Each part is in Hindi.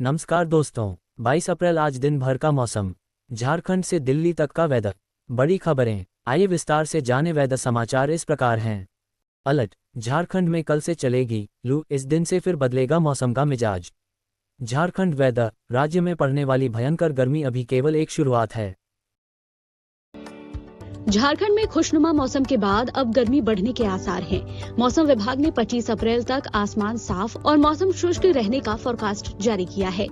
नमस्कार दोस्तों, 22 अप्रैल आज दिन भर का मौसम। झारखंड से दिल्ली तक का वेदर। बड़ी खबरें, आइए विस्तार से जाने। वेदर समाचार इस प्रकार हैं। अलर्ट, झारखंड में कल से चलेगी लू। इस दिन से फिर बदलेगा मौसम का मिजाज। झारखंड वेदर, राज्य में पड़ने वाली भयंकर गर्मी अभी केवल एक शुरुआत है। झारखंड में खुशनुमा मौसम के बाद अब गर्मी बढ़ने के आसार हैं। मौसम विभाग ने 25 अप्रैल तक आसमान साफ और मौसम शुष्क रहने का फोरकास्ट जारी किया है।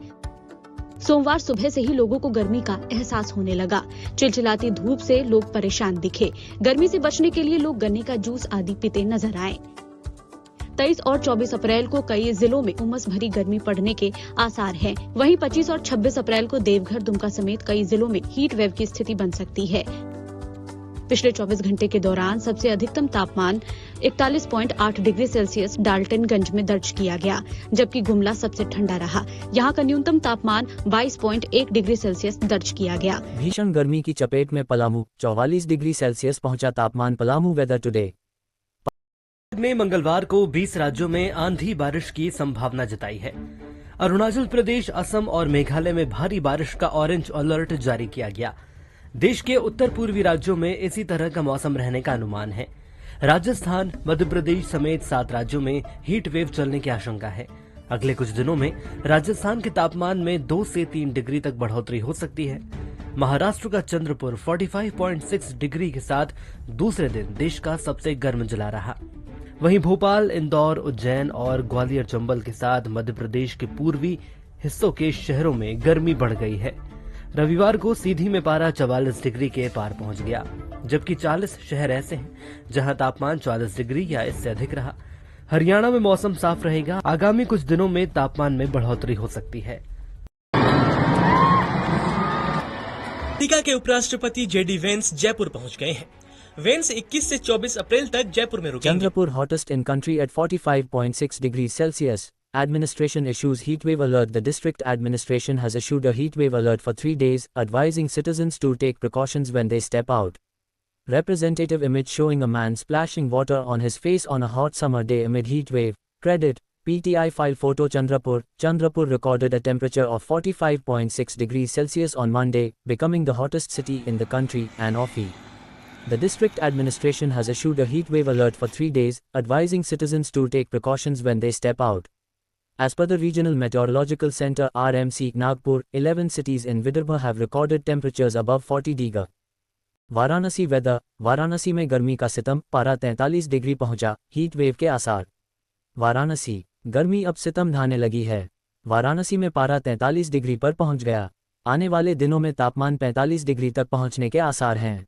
सोमवार सुबह से ही लोगों को गर्मी का एहसास होने लगा। चिलचिलाती धूप से लोग परेशान दिखे। गर्मी से बचने के लिए लोग गन्ने का जूस आदि पीते नजर आए। 23 और 24 अप्रैल को कई जिलों में उमस भरी गर्मी पड़ने के आसार हैं। वहीं 25 और 26 अप्रैल को देवघर, दुमका समेत कई जिलों में हीट वेव की स्थिति बन सकती है। पिछले 24 घंटे के दौरान सबसे अधिकतम तापमान 41.8 डिग्री सेल्सियस डाल्टनगंज में दर्ज किया गया, जबकि गुमला सबसे ठंडा रहा। यहां का न्यूनतम तापमान 22.1 डिग्री सेल्सियस दर्ज किया गया। भीषण गर्मी की चपेट में पलामू, 44 डिग्री सेल्सियस पहुंचा तापमान। पलामू वेदर टुडे में मंगलवार को 20 राज्यों में आंधी बारिश की संभावना जताई है। अरुणाचल प्रदेश, असम और मेघालय में भारी बारिश का ऑरेंज अलर्ट जारी किया गया। देश के उत्तर पूर्वी राज्यों में इसी तरह का मौसम रहने का अनुमान है। राजस्थान, मध्य प्रदेश समेत 7 राज्यों में हीट वेव चलने की आशंका है। अगले कुछ दिनों में राजस्थान के तापमान में 2 से 3 डिग्री तक बढ़ोतरी हो सकती है। महाराष्ट्र का चंद्रपुर 45.6 डिग्री के साथ दूसरे दिन देश का सबसे गर्म जिला रहा। वहीं भोपाल, इंदौर, उज्जैन और ग्वालियर चंबल के साथ मध्य प्रदेश के पूर्वी हिस्सों के शहरों में गर्मी बढ़ गई है। रविवार को सीधी में पारा 44 डिग्री के पार पहुंच गया, जबकि 40 शहर ऐसे हैं जहां तापमान 40 डिग्री या इससे अधिक रहा। हरियाणा में मौसम साफ रहेगा। आगामी कुछ दिनों में तापमान में बढ़ोतरी हो सकती है। अमेरिका के उपराष्ट्रपति जेडी वेंस जयपुर पहुंच गए हैं। वेंस 21 से 24 अप्रैल तक जयपुर में रुकेंगे। Chandrapur hottest in country at 45.6 degree Celsius. Administration issues heatwave alert. The district administration has issued a heatwave alert for 3 days, advising citizens to take precautions when they step out. Representative image showing a man splashing water on his face on a hot summer day amid heat wave. Credit PTI file photo. Chandrapur recorded a temperature of 45.6 degrees Celsius on Monday, becoming the hottest city in the country. And Offie. The district administration has issued a heatwave alert for 3 days, advising citizens to take precautions when they step out. As per the Regional Meteorological Center RMC, Nagpur, 11 cities in Vidarbha have recorded temperatures above 40 degree. Varanasi weather, Varanasi में गर्मी का सितम, पारा 43 डिग्री पहुंचा, हीट वेव के आसार। वाराणसी, गर्मी अब सितम ढाने लगी है। वाराणसी में पारा 43 डिग्री पर पहुंच गया। आने वाले दिनों में तापमान 45 डिग्री तक पहुंचने के आसार हैं।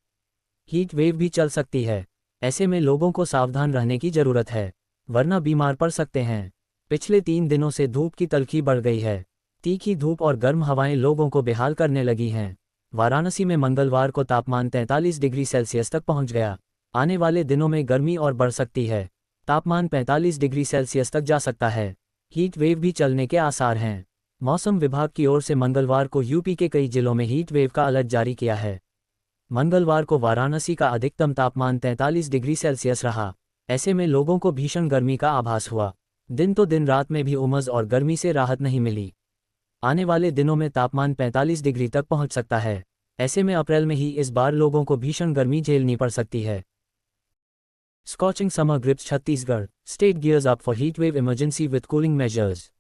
हीट वेव भी चल सकती है, ऐसे में लोगों को सावधान रहने की जरूरत है, वरना बीमार पड़ सकते हैं। पिछले 3 दिनों से धूप की तलखी बढ़ गई है। तीखी धूप और गर्म हवाएं लोगों को बेहाल करने लगी हैं। वाराणसी में मंगलवार को तापमान 43 डिग्री सेल्सियस तक पहुंच गया। आने वाले दिनों में गर्मी और बढ़ सकती है। तापमान 45 डिग्री सेल्सियस तक जा सकता है। हीट वेव भी चलने के आसार हैं। मौसम विभाग की ओर से मंगलवार को यूपी के कई जिलों में हीट वेव का अलर्ट जारी किया है। मंगलवार को वाराणसी का अधिकतम तापमान 43 डिग्री सेल्सियस रहा। ऐसे में लोगों को भीषण गर्मी का आभास हुआ। दिन तो दिन, रात में भी उमस और गर्मी से राहत नहीं मिली। आने वाले दिनों में तापमान 45 डिग्री तक पहुंच सकता है। ऐसे में अप्रैल में ही इस बार लोगों को भीषण गर्मी झेलनी पड़ सकती है। Scorching summer grips Chhattisgarh, state gears up for heat wave emergency with cooling measures.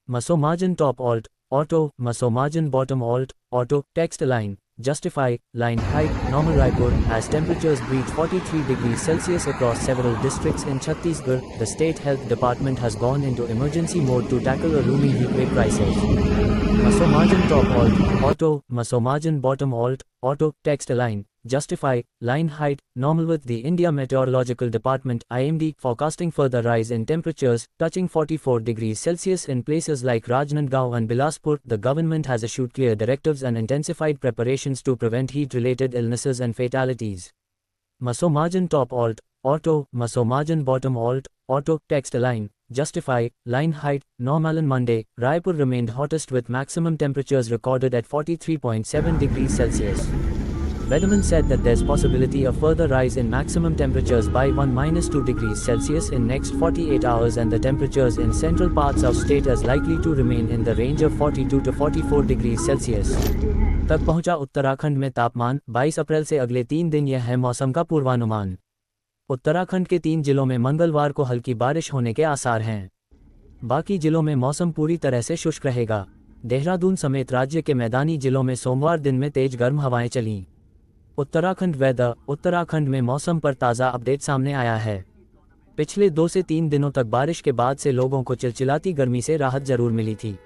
Mso margin top alt auto, mso margin bottom alt auto, text line Justify, line height, normal Raipur, as temperatures breach 43 degrees Celsius across several districts in Chhattisgarh. The state health department has gone into emergency mode to tackle a looming heatwave crisis. Masomargin top alt, auto, Masomargin bottom alt, auto, text align, Justify, line height, normal with the India Meteorological Department IMD forecasting further rise in temperatures, touching 44 degrees Celsius in places like Rajnandgaon and Bilaspur. The government has issued clear directives and intensified preparations to prevent heat-related illnesses and fatalities. Masomargin top alt, auto, Masomargin bottom alt, auto, text align, Justify, line height, normal. On Monday, Raipur remained hottest with maximum temperatures recorded at 43.7 degrees Celsius. Weathermen said that there's possibility of further rise in maximum temperatures by 1-2 degrees Celsius in next 48 hours, and the temperatures in central parts of state is likely to remain in the range of 42 to 44 degrees Celsius तक पहुंचा उत्तराखंड में तापमान। 22 अप्रैल से अगले 3 दिन यह है मौसम का पूर्वानुमान। उत्तराखंड के 3 जिलों में मंगलवार को हल्की बारिश होने के आसार हैं। बाकी जिलों में मौसम पूरी तरह से शुष्क रहेगा। देहरादून समेत राज्य के मैदानी जिलों में सोमवार दिन में तेज गर्म हवाएं चलीं। उत्तराखंड वेदर। उत्तराखंड में मौसम पर ताज़ा अपडेट सामने आया है। पिछले 2 से 3 दिनों तक बारिश के बाद से लोगों को चिलचिलाती गर्मी से राहत जरूर मिली थी,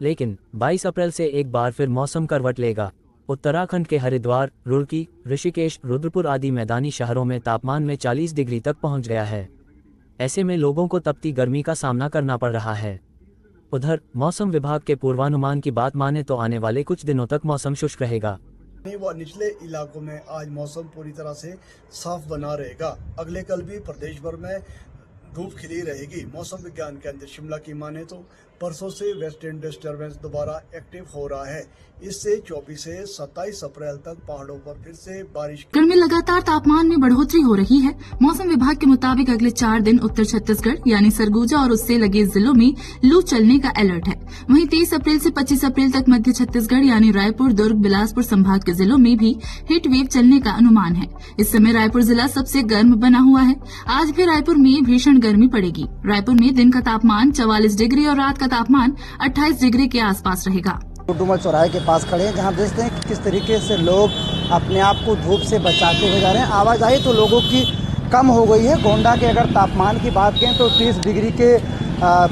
लेकिन 22 अप्रैल से एक बार फिर मौसम करवट लेगा। उत्तराखंड के हरिद्वार, रुड़की, ऋषिकेश, रुद्रपुर आदि मैदानी शहरों में तापमान में 40 डिग्री तक पहुंच गया है। ऐसे में लोगों को तपती गर्मी का सामना करना पड़ रहा है। उधर मौसम विभाग के पूर्वानुमान की बात माने तो आने वाले कुछ दिनों तक मौसम शुष्क रहेगा। व निचले इलाकों में आज मौसम पूरी तरह से साफ बना रहेगा। अगले कल भी प्रदेश भर में धूप खिली रहेगी। मौसम विज्ञान केंद्र शिमला की माने तो परसों से वेस्टर्न डिस्टर्बेंस दोबारा एक्टिव हो रहा है। इससे 24 से 27 अप्रैल तक पहाड़ों पर फिर से बारिश। में लगातार तापमान में बढ़ोतरी हो रही है। मौसम विभाग के मुताबिक अगले 4 दिन उत्तर छत्तीसगढ़ यानी सरगुजा और उससे लगे जिलों में लू चलने का अलर्ट है। वहीं 23 अप्रैल से 25 अप्रैल तक मध्य छत्तीसगढ़ यानी रायपुर, दुर्ग, बिलासपुर संभाग के जिलों में भी हीट वेव चलने का अनुमान है। इस समय रायपुर जिला सबसे गर्म बना हुआ है। आज भी रायपुर में भीषण गर्मी पड़ेगी। रायपुर में दिन का तापमान 44 डिग्री और रात का तापमान 28 डिग्री के आसपास रहेगा। डुमर चौराहे के पास खड़े हैं, जहां देखते हैं कि किस तरीके से लोग अपने आप को धूप से बचाते हुए जा रहे हैं। आवाजाही तो लोगों की कम हो गई है। गोंडा के अगर तापमान की बात करें तो 30 डिग्री के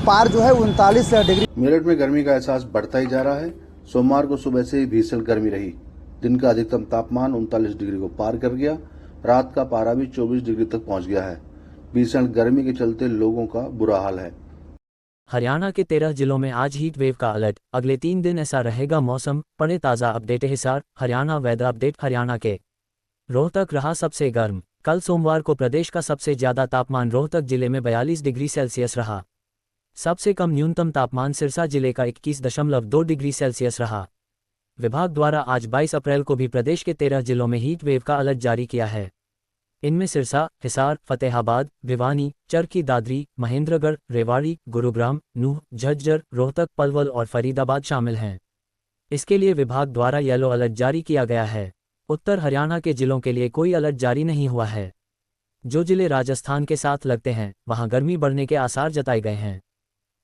पार जो है 39 डिग्री। मेरठ में गर्मी का एहसास बढ़ता ही जा रहा है। सोमवार को सुबह से ही भीषण गर्मी रही। दिन का अधिकतम तापमान 39 डिग्री को पार कर गया। रात का पारा भी 24 डिग्री तक पहुंच गया है। भीषण गर्मी के चलते लोगों का बुरा हाल है। हरियाणा के 13 जिलों में आज हीट वेव का अलर्ट। अगले 3 दिन ऐसा रहेगा मौसम। पढ़े ताज़ा update. Hisar Haryana weather update. Haryana के रोहतक रहा सबसे गर्म। कल सोमवार को प्रदेश का सबसे ज्यादा तापमान रोहतक जिले में 42 डिग्री सेल्सियस रहा। सबसे कम न्यूनतम तापमान सिरसा जिले का 21.2 डिग्री सेल्सियस रहा। विभाग द्वारा आज 22 अप्रैल को भी प्रदेश के 13 जिलों में हीट वेव का अलर्ट जारी किया है। इनमें सिरसा, हिसार, फतेहाबाद, भिवानी, चरखी दादरी, महेंद्रगढ़, रेवाड़ी, गुरुग्राम, नूह, झज्जर, रोहतक, पलवल और फरीदाबाद शामिल हैं। इसके लिए विभाग द्वारा येलो अलर्ट जारी किया गया है। उत्तर हरियाणा के जिलों के लिए कोई अलर्ट जारी नहीं हुआ है। जो जिले राजस्थान के साथ लगते हैं वहां गर्मी बढ़ने के आसार जताए गए हैं।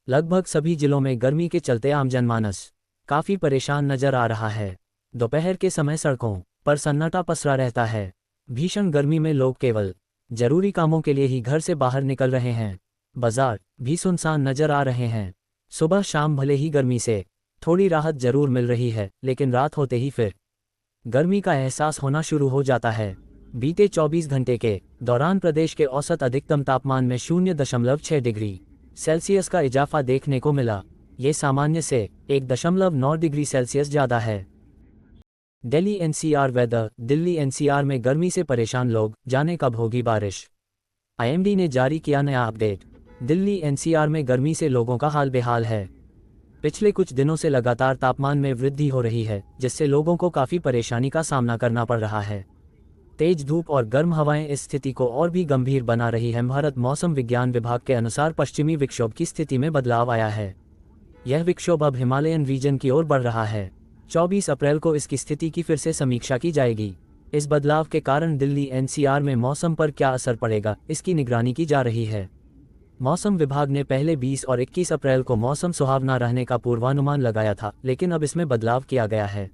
लगभग सभी जिलों में गर्मी के चलते आम जनमानस काफी परेशान नजर आ रहा है। दोपहर के समय सड़कों पर सन्नाटा पसरा रहता है। भीषण गर्मी में लोग केवल जरूरी कामों के लिए ही घर से बाहर निकल रहे हैं। बाजार भी सुनसान नजर आ रहे हैं। सुबह शाम भले ही गर्मी से थोड़ी राहत जरूर मिल रही है, लेकिन रात होते ही फिर गर्मी का एहसास होना शुरू हो जाता है। बीते 24 घंटे के दौरान प्रदेश के औसत अधिकतम तापमान में 0.6 डिग्री सेल्सियस का इजाफा देखने को मिला। ये सामान्य से 1.9 डिग्री सेल्सियस ज्यादा है। Delhi NCR weather. Delhi NCR में गर्मी से परेशान लोग, जाने कब होगी बारिश। आईएमडी ने जारी किया नया अपडेट। दिल्ली एनसीआर में गर्मी से लोगों का हाल बेहाल है। पिछले कुछ दिनों से लगातार तापमान में वृद्धि हो रही है, जिससे लोगों को काफी परेशानी का सामना करना पड़ रहा है। तेज धूप और गर्म हवाएं इस स्थिति को और भी गंभीर बना रही है। भारत मौसम विज्ञान विभाग के अनुसार पश्चिमी विक्षोभ की स्थिति में बदलाव आया है। यह विक्षोभ अब हिमालयन रीजन की ओर बढ़ रहा है। 24 अप्रैल को इसकी स्थिति की फिर से समीक्षा की जाएगी। इस बदलाव के कारण दिल्ली एनसीआर में मौसम पर क्या असर पड़ेगा, इसकी निगरानी की जा रही है। मौसम विभाग ने पहले 20 और 21 अप्रैल को मौसम सुहावना रहने का पूर्वानुमान लगाया था, लेकिन अब इसमें बदलाव किया गया है।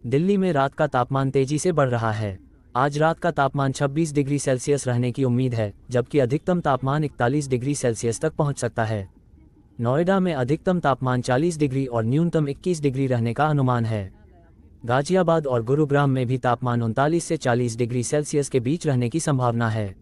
दिल्ली में रात का तापमान तेजी से बढ़ रहा है। आज रात का तापमान 26 डिग्री सेल्सियस रहने की उम्मीद है, जबकि अधिकतम तापमान 41 डिग्री सेल्सियस तक पहुंच सकता है। नोएडा में अधिकतम तापमान 40 डिग्री और न्यूनतम 21 डिग्री रहने का अनुमान है। गाजियाबाद और गुरुग्राम में भी तापमान 39 से 40 डिग्री सेल्सियस के बीच रहने की संभावना है।